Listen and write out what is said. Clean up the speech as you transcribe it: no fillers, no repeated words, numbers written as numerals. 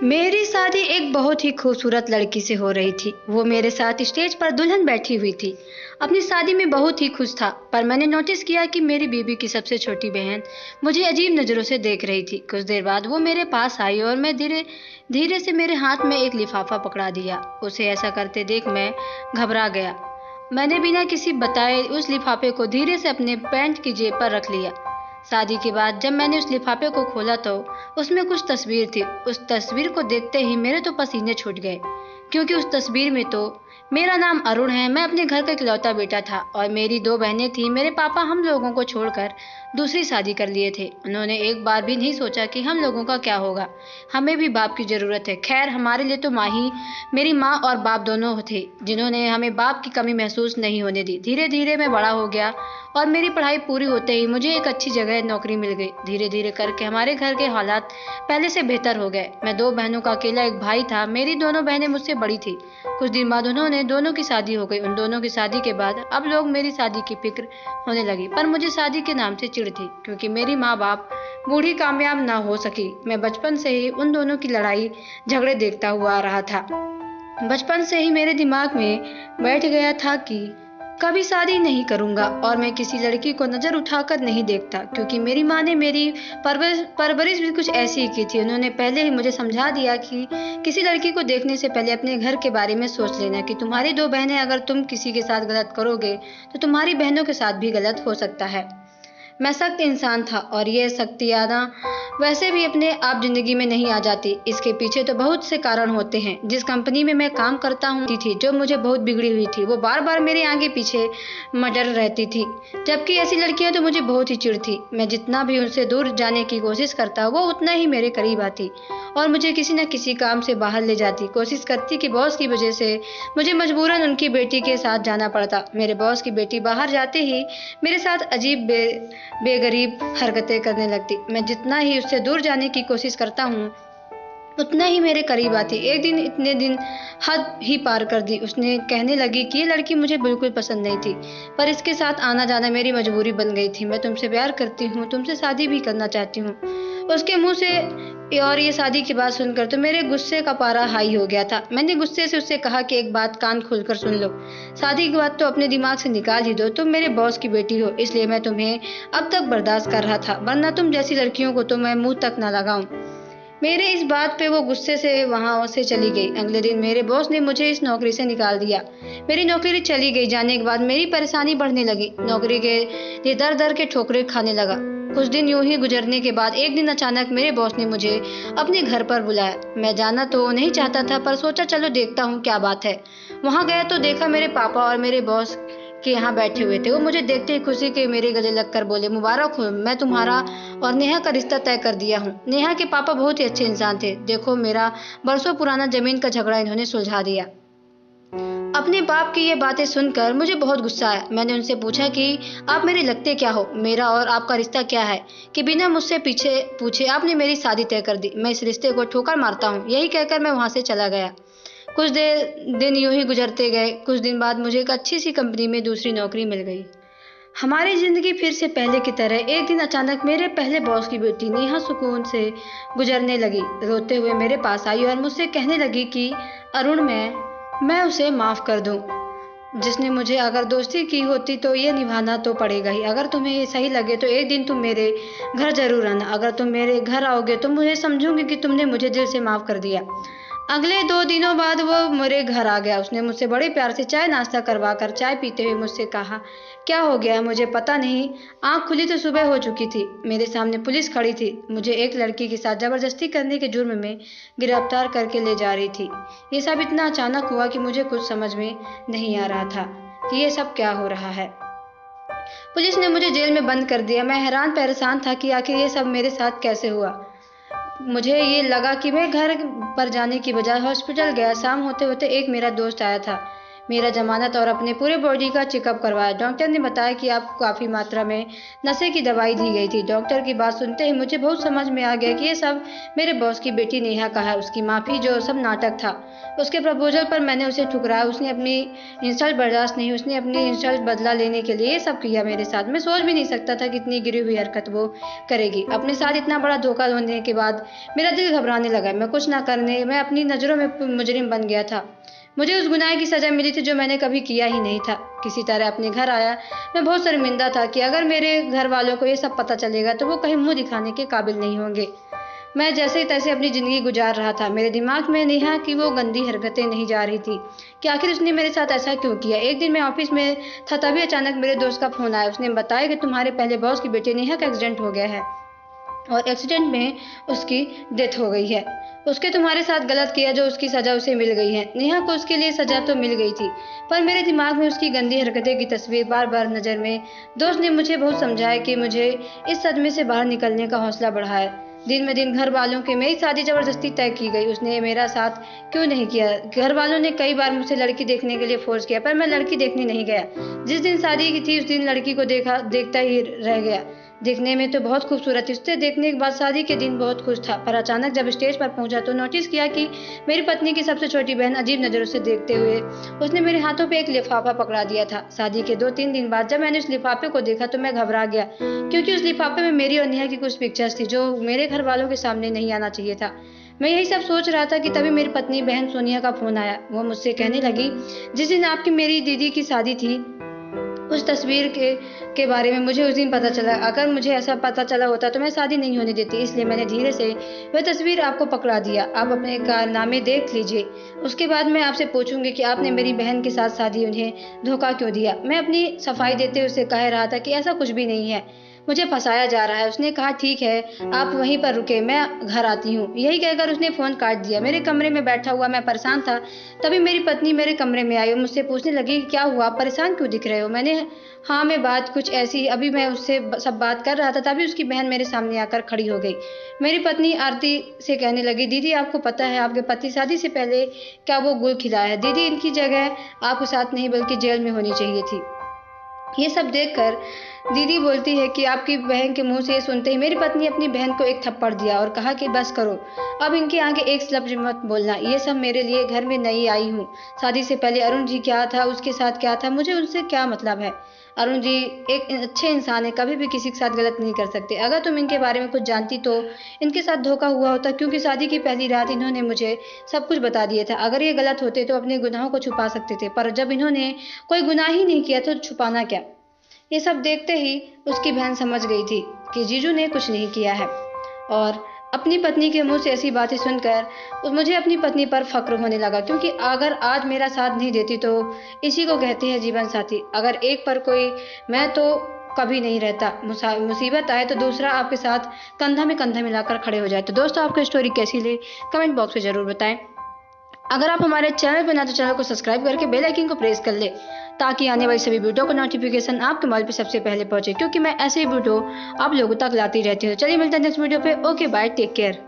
मेरी शादी एक बहुत ही खूबसूरत लड़की से हो रही थी। वो मेरे साथ स्टेज पर दुल्हन बैठी हुई थी। अपनी शादी में बहुत ही खुश था, पर मैंने नोटिस किया कि मेरी बीवी की सबसे छोटी बहन मुझे अजीब नज़रों से देख रही थी। कुछ देर बाद वो मेरे पास आई और मैं धीरे धीरे से मेरे हाथ में एक लिफाफा पकड़ा दिया। उसे ऐसा करते देख मैं घबरा गया। मैंने बिना किसी बताए उस लिफाफे को धीरे से अपने पैंट की जेब पर रख लिया। शादी के बाद जब मैंने उस लिफाफे को खोला तो उसमें कुछ तस्वीर थी। उस तस्वीर को देखते ही मेरे तो पसीने छूट गए, क्योंकि उस तस्वीर में तो मेरा नाम अरुण है। मैं अपने घर का इकलौता बेटा था और मेरी दो बहनें थीं। मेरे पापा हम लोगों को छोड़कर दूसरी शादी कर लिए थे। उन्होंने एक बार भी नहीं सोचा कि हम लोगों का क्या होगा। हमें भी बाप की ज़रूरत है। खैर, हमारे लिए तो माँ ही, मेरी माँ और बाप दोनों थे, जिन्होंने हमें बाप की कमी महसूस नहीं होने दी। धीरे धीरे मैं बड़ा हो गया और मेरी पढ़ाई पूरी होते ही मुझे एक अच्छी जगह नौकरी मिल गई। धीरे धीरे करके हमारे घर के हालात पहले से बेहतर हो गए। मैं दो बहनों का अकेला एक भाई था। मेरी दोनों बहनें मुझसे बड़ी थी। कुछ दिन बाद उन्होंने दोनों की शादी हो गई। उन दोनों की शादी के बाद अब लोग मेरी शादी की फिक्र होने लगी, पर मुझे शादी के नाम से चिढ़ थी, क्योंकि मेरी माँ बाप बूढ़ी कामयाब ना हो सकी। मैं बचपन से ही उन दोनों की लड़ाई झगड़े देखता हुआ आ रहा था। बचपन से ही मेरे दिमाग में बैठ गया था कि कभी शादी नहीं करूंगा, और मैं किसी लड़की को नजर उठाकर नहीं देखता, क्योंकि मेरी माँ ने मेरी परवरिश भी कुछ ऐसी ही की थी। उन्होंने पहले ही मुझे समझा दिया कि किसी लड़की को देखने से पहले अपने घर के बारे में सोच लेना, कि तुम्हारी दो बहनें, अगर तुम किसी के साथ गलत करोगे तो तुम्हारी बहनों के साथ भी गलत हो सकता है। मैं सख्त इंसान था, और ये सख्तियाना वैसे भी अपने आप जिंदगी में नहीं आ जाती। इसके पीछे तो बहुत से कारण होते हैं। जिस कंपनी में मैं काम करता हूँ थी, जो मुझे बहुत बिगड़ी हुई थी, वो बार बार मेरे आगे पीछे मटर रहती थी, जबकि ऐसी लड़कियां तो मुझे बहुत ही चिढ़ थी। मैं जितना भी उनसे दूर जाने की कोशिश करता, वो उतना ही मेरे करीब आती और मुझे किसी न किसी काम से बाहर ले जाती। कोशिश करती कि बॉस की वजह से मुझे मजबूरन उनकी बेटी के साथ जाना पड़ता। मेरे बॉस की बेटी बाहर जाते ही मेरे साथ अजीब बेगरीब हरकतें करने लगती। मैं जितना ही उससे दूर जाने की कोशिश करता हूँ, उतना ही मेरे करीब आती। एक दिन इतने दिन हद ही पार कर दी। उसने कहने लगी कि ये लड़की मुझे बिल्कुल पसंद नहीं थी, पर इसके साथ आना जाना मेरी मजबूरी बन गई थी। मैं तुमसे प्यार करती हूँ, तुमसे शादी भी करना चाहती हूँ। उसके मुंह से और ये शादी की बात सुनकर तो मेरे गुस्से का पारा हाई हो गया था। मैंने गुस्से से उससे कहा कि एक बात कान खोलकर सुन लो, शादी की बात तो अपने दिमाग से निकाल ही दो। तुम मेरे बॉस की बेटी हो, इसलिए मैं तुम्हें अब तक बर्दाश्त कर रहा था, वरना तुम जैसी लड़कियों को तो मैं मुंह तक ना लगाऊं। मेरे इस बात पे वो गुस्से से वहां से चली गई। अगले दिन मेरे बॉस ने मुझे इस नौकरी से निकाल दिया। मेरी नौकरी चली गई। जाने के बाद मेरी परेशानी बढ़ने लगी। नौकरी के लिए दर दर के ठोकरें खाने लगा। कुछ दिन यूं ही गुजरने के बाद एक दिन अचानक मेरे बॉस ने मुझे अपने घर पर बुलाया। मैं जाना तो नहीं चाहता था, पर सोचा चलो देखता हूँ क्या बात है। वहां गया तो देखा मेरे पापा और मेरे बॉस के यहाँ बैठे हुए थे। वो मुझे देखते ही खुशी के मेरे गले लगकर बोले, मुबारक हो, मैं तुम्हारा और नेहा का रिश्ता तय कर दिया हूँ। नेहा के पापा बहुत ही अच्छे इंसान थे। देखो, मेरा बरसों पुराना जमीन का झगड़ा इन्होंने सुलझा दिया। अपने बाप की ये बातें सुनकर मुझे बहुत गुस्सा आया। मैंने उनसे पूछा कि आप मेरे लगते क्या हो, मेरा और आपका रिश्ता क्या है कि बिना मुझसे पीछे पूछे आपने मेरी शादी तय कर दी। मैं इस रिश्ते को ठोकर मारता हूँ। यही कहकर मैं वहां से चला गया। कुछ दिन यूं ही गुजरते गए। कुछ दिन बाद मुझे एक अच्छी सी कंपनी में दूसरी नौकरी मिल गई। हमारी जिंदगी फिर से पहले की तरह। एक दिन अचानक मेरे पहले बॉस की बेटी नेहा सुकून से गुजरने लगी। रोते हुए मेरे पास आई और मुझसे कहने लगी कि अरुण, मैं उसे माफ कर दूं। जिसने मुझे अगर दोस्ती की होती तो ये निभाना तो पड़ेगा ही। अगर तुम्हें ये सही लगे तो एक दिन तुम मेरे घर जरूर आना। अगर तुम मेरे घर आओगे तो मुझे समझूंगी कि तुमने मुझे दिल से माफ कर दिया। अगले 2 दिनों बाद वो मेरे घर आ गया। उसने मुझसे बड़े प्यार से चाय नाश्ता करवा कर चाय पीते हुए मुझसे कहा, क्या हो गया मुझे पता नहीं। आंख खुली तो सुबह हो चुकी थी। मेरे सामने पुलिस खड़ी थी। मुझे एक लड़की के साथ जबरदस्ती करने के जुर्म में गिरफ्तार करके ले जा रही थी। ये सब इतना अचानक हुआ कि मुझे कुछ समझ में नहीं आ रहा था कि ये सब क्या हो रहा है। पुलिस ने मुझे जेल में बंद कर दिया। मैं हैरान परेशान था कि आखिर ये सब मेरे साथ कैसे हुआ। मुझे ये लगा कि मैं घर पर जाने की बजाय हॉस्पिटल गया। शाम होते होते एक मेरा दोस्त आया था। मेरा जमानत और अपने पूरे बॉडी का चेकअप करवाया। डॉक्टर ने बताया कि आपको काफ़ी मात्रा में नशे की दवाई दी गई थी। डॉक्टर की बात सुनते ही मुझे बहुत समझ में आ गया कि ये सब मेरे बॉस की बेटी नेहा का है, उसकी माफ़ी, जो सब नाटक था। उसके प्रपोजल पर मैंने उसे ठुकराया। उसने अपनी इंसल्ट बर्दाश्त नहीं, उसने अपनी इंसल्ट बदला लेने के लिए ये सब किया मेरे साथ। मैं सोच भी नहीं सकता था कि इतनी गिरी हुई हरकत वो करेगी। अपने साथ इतना बड़ा धोखा होने के बाद मेरा दिल घबराने लगा। मैं कुछ ना करने, मैं अपनी नज़रों में मुजरिम बन गया था। मुझे उस गुनाह की सज़ा मिली थी जो मैंने कभी किया ही नहीं था। किसी तरह अपने घर आया। मैं बहुत शर्मिंदा था कि अगर मेरे घर वालों को ये सब पता चलेगा तो वो कहीं मुंह दिखाने के काबिल नहीं होंगे। मैं जैसे तैसे अपनी ज़िंदगी गुजार रहा था। मेरे दिमाग में नेहा की वो गंदी हरकतें नहीं जा रही थी कि आखिर उसने मेरे साथ ऐसा क्यों किया। एक दिन मैं ऑफिस में था, तभी अचानक मेरे दोस्त का फ़ोन आया। उसने बताया कि तुम्हारे पहले बॉस की बेटी नेहा का एक्सीडेंट हो गया है और एक्सीडेंट में उसकी डेथ हो गई है। उसके तुम्हारे साथ गलत किया जो उसकी सज़ा उसे मिल गई है। नेहा को उसके लिए सज़ा तो मिल गई थी, पर मेरे दिमाग में उसकी गंदी हरकतें की तस्वीर बार बार नज़र में। दोस्त ने मुझे बहुत समझाया कि मुझे इस सदमे से बाहर निकलने का हौसला बढ़ाए। दिन में दिन घर वालों की मेरी शादी ज़बरदस्ती तय की गई। उसने मेरा साथ क्यों नहीं किया। घर वालों ने कई बार मुझसे लड़की देखने के लिए फोर्स किया, पर मैं लड़की देखने नहीं गया। जिस दिन शादी की थी उस दिन लड़की को देखता ही रह गया। दिखने में तो बहुत खूबसूरत थी। उसे देखने के बाद शादी के दिन बहुत खुश था, पर अचानक जब स्टेज पर पहुंचा तो नोटिस किया कि मेरी पत्नी की सबसे छोटी बहन अजीब नज़रों से देखते हुए उसने मेरे हाथों पे एक लिफाफा पकड़ा दिया था। शादी के 2-3 दिन बाद जब मैंने उस लिफाफे को देखा तो मैं घबरा गया, क्योंकि उस लिफाफे में मेरी और नेहा की कुछ पिक्चर्स थी जो मेरे घर वालों के सामने नहीं आना चाहिए था। मैं यही सब सोच रहा था कि तभी मेरी पत्नी बहन सोनिया का फोन आया। वो मुझसे कहने लगी, जिस दिन आपकी मेरी दीदी की शादी थी उस तस्वीर के बारे में मुझे उस दिन पता चला। अगर मुझे ऐसा पता चला होता तो मैं शादी नहीं होने देती, इसलिए मैंने धीरे से वह तस्वीर आपको पकड़ा दिया। आप अपने कारनामे देख लीजिए, उसके बाद मैं आपसे पूछूंगी कि आपने मेरी बहन के साथ शादी उन्हें धोखा क्यों दिया। मैं अपनी सफाई देते हुए उसे कह रहा था कि ऐसा कुछ भी नहीं है, मुझे फंसाया जा रहा है। उसने कहा, ठीक है, आप वहीं पर रुके, मैं घर आती हूँ। यही कहकर उसने फ़ोन काट दिया। मेरे कमरे में बैठा हुआ मैं परेशान था। तभी मेरी पत्नी मेरे कमरे में आई और मुझसे पूछने लगी कि क्या हुआ, आप परेशान क्यों दिख रहे हो। मैंने हाँ में बात कुछ ऐसी, अभी मैं उससे सब बात कर रहा था तभी उसकी बहन मेरे सामने आकर खड़ी हो गई। मेरी पत्नी आरती से कहने लगी, दीदी आपको पता है आपके पति शादी से पहले क्या वो गुल खिलाया है। दीदी, इनकी जगह आपके साथ नहीं बल्कि जेल में होनी चाहिए थी। ये सब देखकर दीदी बोलती है कि आपकी बहन के मुंह से ये सुनते ही मेरी पत्नी अपनी बहन को एक थप्पड़ दिया और कहा कि बस करो, अब इनके आगे एक लफ्ज मत बोलना। ये सब मेरे लिए घर में नई आई हूँ। शादी से पहले अरुण जी क्या था, उसके साथ क्या था, मुझे उनसे क्या मतलब है। अरुण जी एक अच्छे इंसान है, कभी भी किसी के साथ गलत नहीं कर सकते। अगर तुम इनके बारे में कुछ जानती तो इनके साथ धोखा हुआ होता, क्योंकि शादी की पहली रात इन्होंने मुझे सब कुछ बता दिया था। अगर ये गलत होते तो अपने गुनाहों को छुपा सकते थे, पर जब इन्होंने कोई गुनाह ही नहीं किया तो छुपाना क्या। ये सब देखते ही उसकी बहन समझ गई थी कि जीजू ने कुछ नहीं किया है, और अपनी पत्नी के मुंह से ऐसी बातें सुनकर मुझे अपनी पत्नी पर फक्र होने लगा, क्योंकि अगर आज मेरा साथ नहीं देती तो इसी को कहते हैं जीवन साथी। अगर एक पर कोई, मैं तो कभी नहीं रहता। मुसीबत आए तो दूसरा आपके साथ कंधा में कंधा मिलाकर खड़े हो जाए। तो दोस्तों, आपको स्टोरी कैसी लगी कमेंट बॉक्स में ज़रूर बताएं। अगर आप हमारे चैनल पर नए तो चैनल को सब्सक्राइब करके बेल आइकन को प्रेस कर ले, ताकि आने वाली सभी वीडियो का नोटिफिकेशन आपके मोबाइल पे सबसे पहले पहुंचे, क्योंकि मैं ऐसे वीडियो आप लोगों तक लाती रहती हूँ। चलिए मिलते हैं नेक्स्ट वीडियो पे। Okay bye, take care.